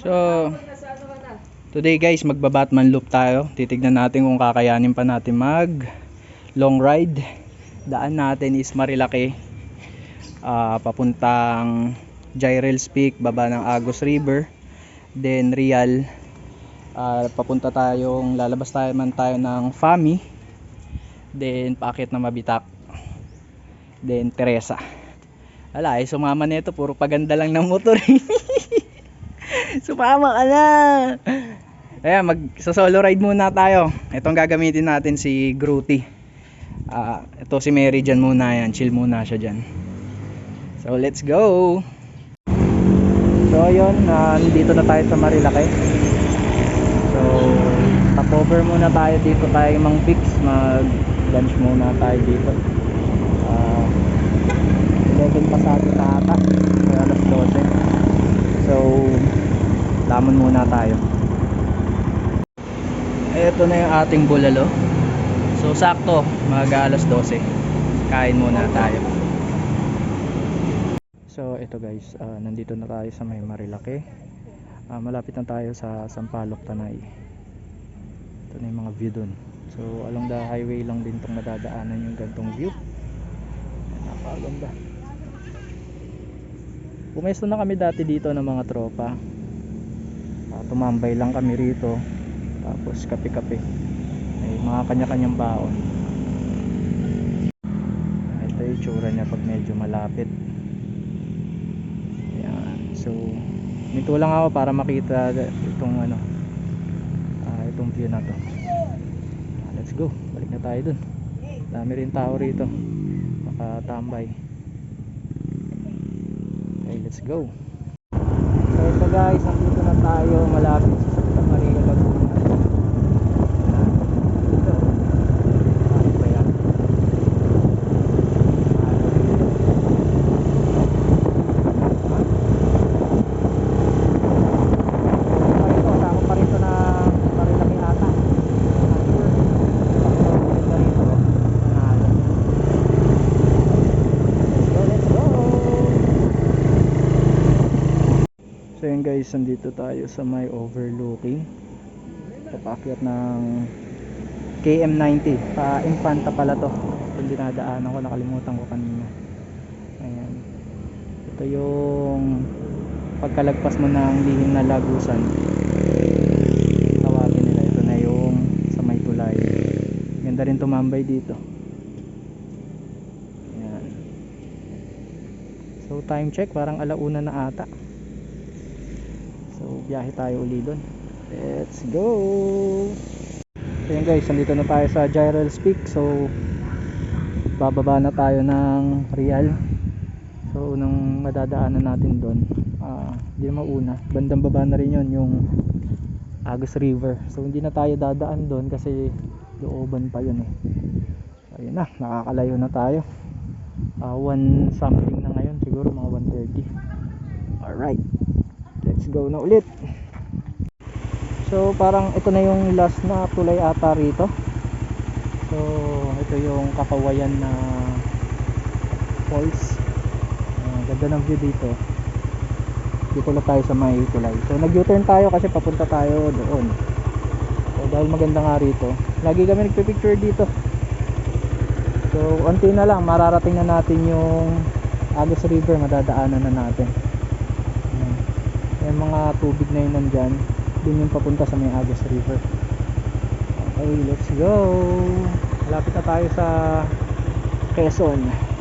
So, today guys, magba-Batman loop tayo. Titignan natin kung kakayanin pa natin mag long ride. Daan natin is Marilaki, papuntang Gyrels Peak, baba ng Agus River. Then Real, papunta tayong, lalabas tayo ng Fami. Then paakit na Mabitak. Then Teresa. Ala, sumama nito, puro paganda lang ng motor. Sumama ka na. Ayan, solo ride muna tayo. Itong gagamitin natin si Grootty. Ito si Mary dyan muna yan. Chill muna siya dyan. So let's go. So ayun, dito na tayo sa Marilaki. So stopover muna tayo dito, tayo mang fix. Mag lunch muna tayo dito. 11 pasado na ata. Kaya alas 12. So lamon muna tayo. Ito na yung ating bulalo. So sakto, mag alas 12. Kain muna tayo. So ito guys, nandito na tayo sa may Marilaki. Malapit na tayo sa Sampaloc, Tanay. Ito na yung mga view dun. So along the highway lang din itong nadadaanan yung gantong view. Napakaganda. Pumesto na kami dati dito ng mga tropa. Tumambay lang kami rito. Tapos kape-kape. May mga kanya-kanyang baon. Ito yung tsura niya pag medyo malapit. Ayan. So minto lang ako para makita itong itong view na to. Let's go. Balik na tayo dun. Dami rin tao rito. Nakatambay. Okay, let's go. So ito guys, nandito na tayo malapit sa Santa Maria Laguna. Ito. Ano ba yan? Kasama pa rito na Marilaki ata. So yun guys, nandito tayo sa may overlooking. Papakyat ng KM90. Pa Infanta pala to. Itong dinadaanan ko, nakalimutan ko kanina. Ayan. Ito yung pagkalagpas mo ng lihim na Lagusan. Tawagin nila. Ito na yung sa may tulay. Ganda rin tumambay dito. Ayan. So time check, parang alauna na ata. So biyahe tayo uli doon. Let's go. So yun guys, nandito na tayo sa Gyrels Peak. So bababa na tayo ng Real. So nung madadaanan natin doon, hindi na mauna, bandang baba na rin yun, yung Agus River. So hindi na tayo dadaan doon kasi looban pa yun eh. So ayun na, nakakalayo na tayo. 1 something na ngayon, siguro mga 1:30. Alright, let's go na ulit. So parang ito na yung last na tulay ata rito. So ito yung Kakawayan na falls. Ganda ng view dito. Dito na tayo sa may tulay. So nag U-turn tayo kasi papunta tayo doon. So dahil maganda nga rito, lagi kami nagpipicture dito. So konti na lang, mararating na natin yung Agus River, madadaanan na natin. Yung mga tubig na yun nandyan, dun yung papunta sa may Agus River. Okay, let's go. Malapit na tayo sa Quezon.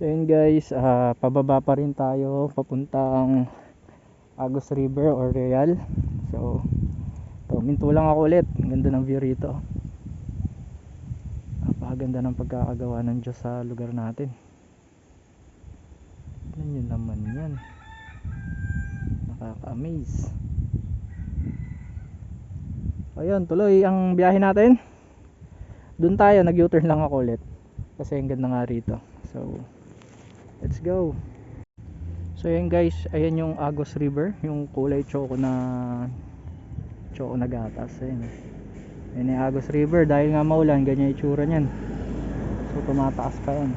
So yun guys, pababa pa rin tayo papuntang Agos River or Real. So minto lang ako ulit. Ang ganda ng view rito. Napakaganda ng pagkakagawa ng Diyos sa lugar natin. Tignan nyo naman yan, nakaka-amaze. Ayun, tuloy ang biyahe natin. Doon tayo, nag-U-turn lang ako ulit kasi ang ganda nga rito. So let's go. So yun guys, ayan yung Agos River, yung kulay choco na gatas. Ayan yung Agos River. Dahil nga maulan, ganyan yung itsura nyan. So tumataas pa yan.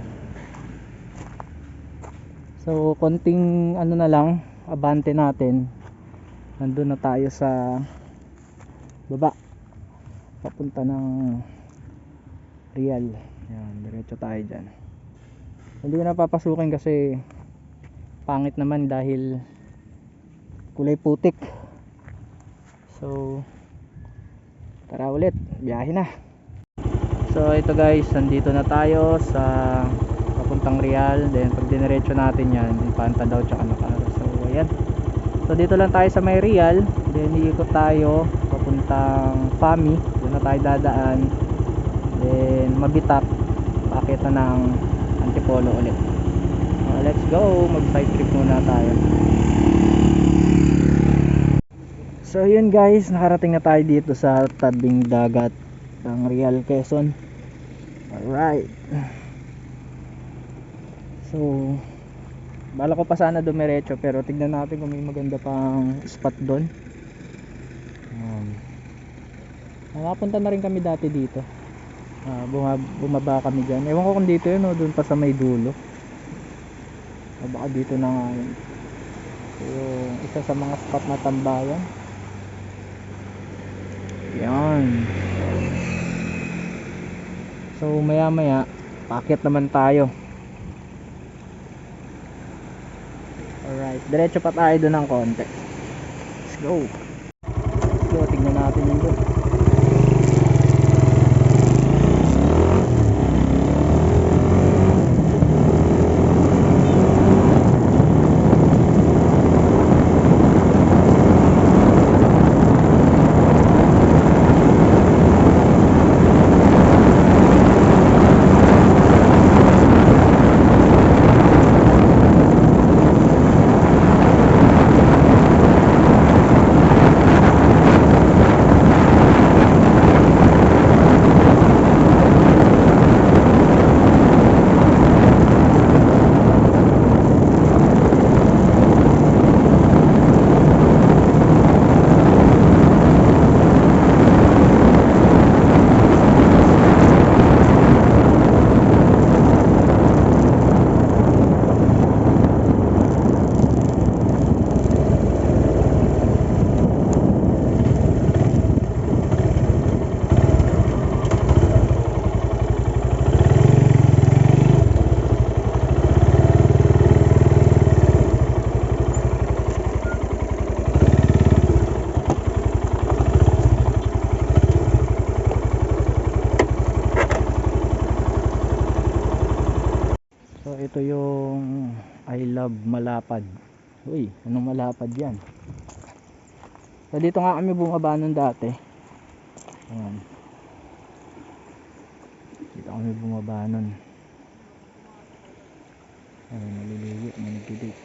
So konting ano na lang, abante natin, nandun na tayo sa baba papunta ng Real. Yan, diretso tayo dyan. Hindi ko na papasukin kasi pangit naman dahil kulay putik. So tara ulit, biyahe na. So ito guys, nandito na tayo sa papuntang Real. Then pag diniretso natin yan, Infanta daw tsaka Nakaro. So ayan, so dito lang tayo sa may Real. Then iikot tayo papuntang Fami, doon na tayo dadaan. Then Mabitak, paakit na ng Antipolo ulit. Let's go, mag side trip muna tayo. So yun guys, nakarating na tayo dito sa tabing dagat ng Real, Quezon. Alright, so bala ko pa sana dumiretso pero tignan natin kung may maganda pang spot doon. Napunta na rin kami dati dito. Bumaba kami dyan. Ewan ko kung dito yun o doon pa sa may dulo. Baka dito na nga yun. So, isa sa mga spot na tambayan. Yan. So maya maya paakyat naman tayo. Alright, diretso pa tayo doon ng konti. Let's go. Let's go, tignan natin yun doon. Ito yung I Love Malapad. Uy, anong malapad yan? So dito nga kami bumaba nun dati. Ayan, dito kami bumaba nun. Ayan, naliligo, manigidit.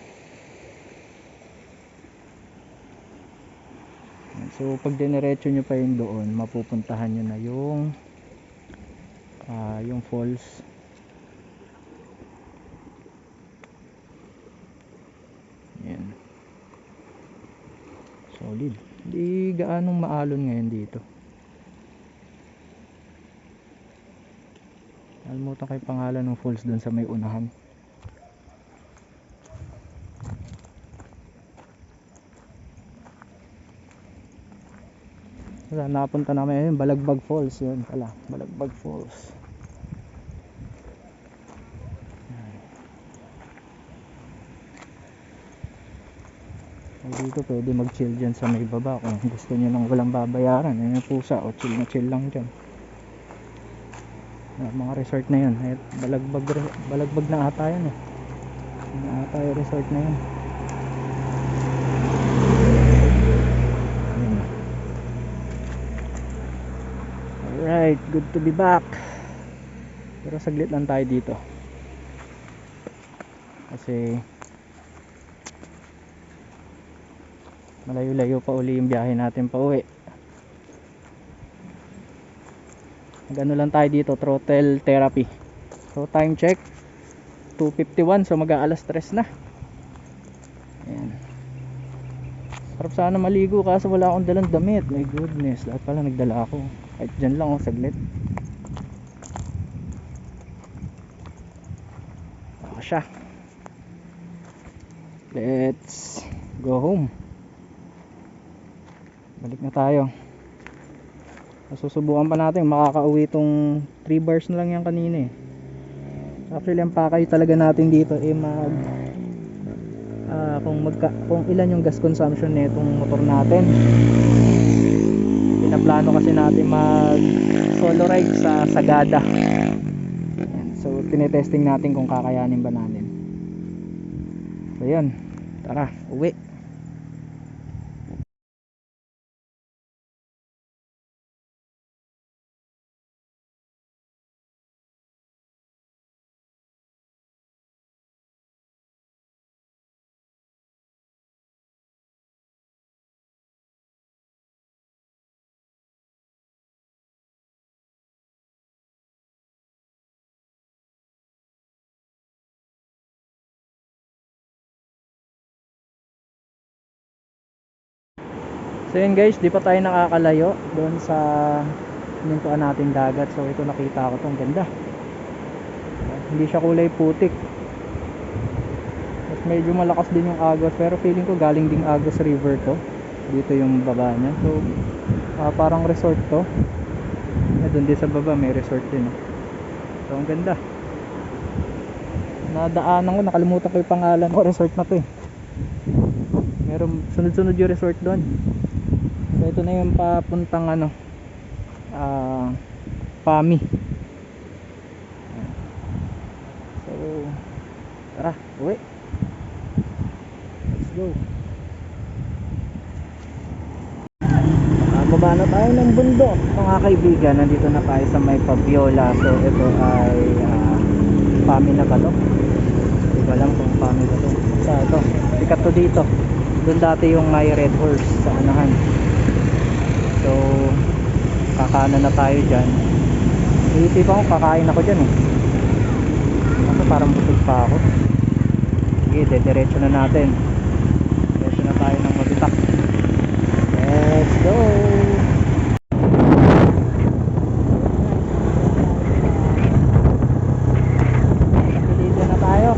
So pag diniretso nyo pa yun doon, mapupuntahan nyo na yung falls. Yan, solid. Hindi gaanong maalon ngayon dito. Alimutan ko yung pangalan ng falls dun sa may unahan. Wala, napunta namin yun, Balagbag Falls. Yun pala, Balagbag Falls. Dito pwede mag chill dyan sa may baba kung gusto nyo lang walang babayaran. Ayan yung pusa, o chill na chill lang dyan. Mga resort na yun. Balagbag na ata yan eh. tayo resort na yun. Ayun. Alright, good to be back. Pero saglit lang tayo dito kasi malayo-layo pa uli yung biyahe natin pa uwi. Nag-ano lang tayo dito, throttle therapy. So time check 2:51, so mag-aalas 3 na. Ayan. Sarap sana maligo kaso wala akong dalang damit. My goodness, dapat pala nagdala ako. Kahit dyan lang saglit. Ako siya. Let's go home. Balik na tayo. Susubukan pa natin makakauwi tong 3 bars na lang yan kanina eh. Actually ang pakay talaga natin dito eh kung ilan yung gas consumption nitong motor natin. Pinaplano kasi natin mag solo ride sa Sagada. So tinetesting natin kung kakayanin ba natin. So yun, tara uwi. So yun guys, di pa tayo nakakalayo doon sa pinuntuan natin dagat. So ito nakita ko tong ganda. Hindi siya kulay putik. At medyo malakas din yung agos, pero feeling ko galing ding Agos River to. Dito yung baba niya. So parang resort to. Doon din sa baba may resort din. So ang ganda. Nadaanan ko, nakalimutan ko yung pangalan ko. Resort na to eh. Meron sunod-sunod yung resort doon. So ito na yung papuntang Pami. So tara, uwi. Let's go. Baba na tayo ng bundok mga kaibigan. Nandito na tayo sa may Pabiola. So ito ay Pami na ba to? Hindi ko alam kung Pami ba to. Sa ito, sikat to dito. Doon dati yung may Red Horse sa anahan. So kakanan na tayo dyan. Iisipan ko kakain ako dyan eh. Kasi parang busog pa ako. Sige, diretso na natin. Diretso na tayo ng Mabitak. Let's go. Dito na tayo.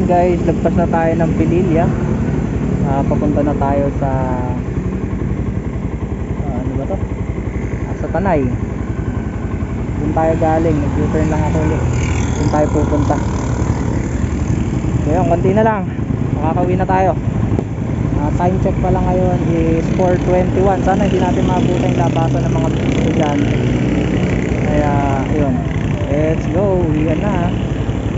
Guys, lagpas na tayo ng Pililla. Papunta na tayo sa ano ba to? Sa Tanay. Doon tayo galing, nag-U-turn lang ako ulit. Doon tayo pupunta. So yun, konti na lang, makakauwi na tayo. Time check pa lang ngayon is 4:21. Sana hindi natin maabutan yung labasan ng mga estudyante. Kaya yun, let's go, uwian na.